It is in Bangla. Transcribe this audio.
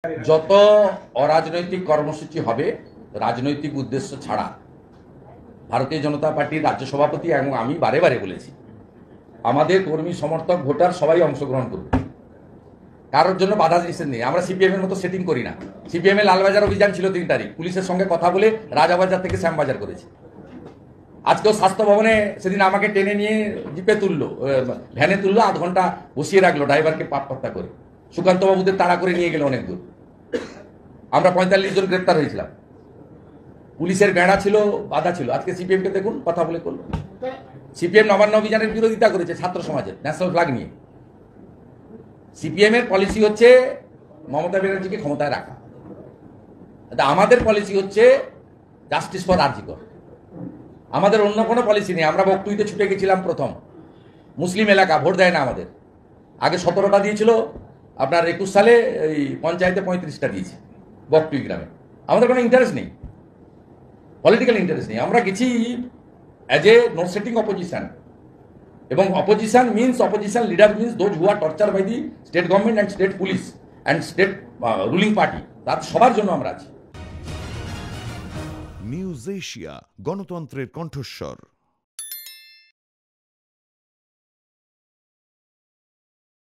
যত অরাজনৈতিক কর্মসূচি হবে রাজনৈতিক উদ্দেশ্য ছাড়া, ভারতীয় জনতা পার্টির রাজ্য সভাপতি এবং আমি বারে বারে বলেছি, আমাদের কর্মী সমর্থক ভোটার সবাই অংশগ্রহণ করবে, কারোর জন্য বাধা নিষেধ নেই। আমরা সিপিএম এর মতো সেটিং করি না। সিপিএম এর লালবাজার অভিযান ছিল 3 তারিখ, পুলিশের সঙ্গে কথা বলে রাজাবাজার থেকে শ্যামবাজার করেছে। আজকেও স্বাস্থ্য ভবনে সেদিন আমাকে টেনে নিয়ে জিপে তুললো, ভ্যানে তুললো, 8 ঘন্টা বসিয়ে রাখলো ড্রাইভারকে পাত্তা করে। সুকান্ত বাবুদের তাড়া করে নিয়ে গেল অনেক দূর। আমরা 45 জন গ্রেপ্তার হয়েছিলাম। পুলিশের বেড়া ছিল, বাধা ছিল। আজকে সিপিএম কে দেখুন কথা বলে করলো। সিপিএম নবান্ন অভিযানের বিরোধিতা করেছে ছাত্র সমাজের ন্যাশনাল ফ্ল্যাগ নিয়ে। সিপিএম এর পলিসি হচ্ছে মমতা ব্যানার্জিকে ক্ষমতায় রাখা, আমাদের পলিসি হচ্ছে জাস্টিস ফর আরজিকর। আমাদের অন্য কোনো পলিসি নেই। আমরা বকটুইতে ছুটে গেছিলাম প্রথম, মুসলিম এলাকা, ভোট দেয় না আমাদের। আগে 17টা দিয়েছিল, আপনার 21 সালে এই পঞ্চায়েতে 35টা দিয়েছে বকটুই গ্রামে। আমাদের কোনো ইন্টারেস্ট নেই, পলিটিক্যাল ইন্টারেস্ট নেই। আমরা গেছি as a no setting opposition, এবং opposition means, opposition leader means those who are torture by the state government and state police and state ruling party. তার সবার জন্য আমরা আছি। নিউজ এশিয়া, গণতন্ত্রের কণ্ঠস্বর।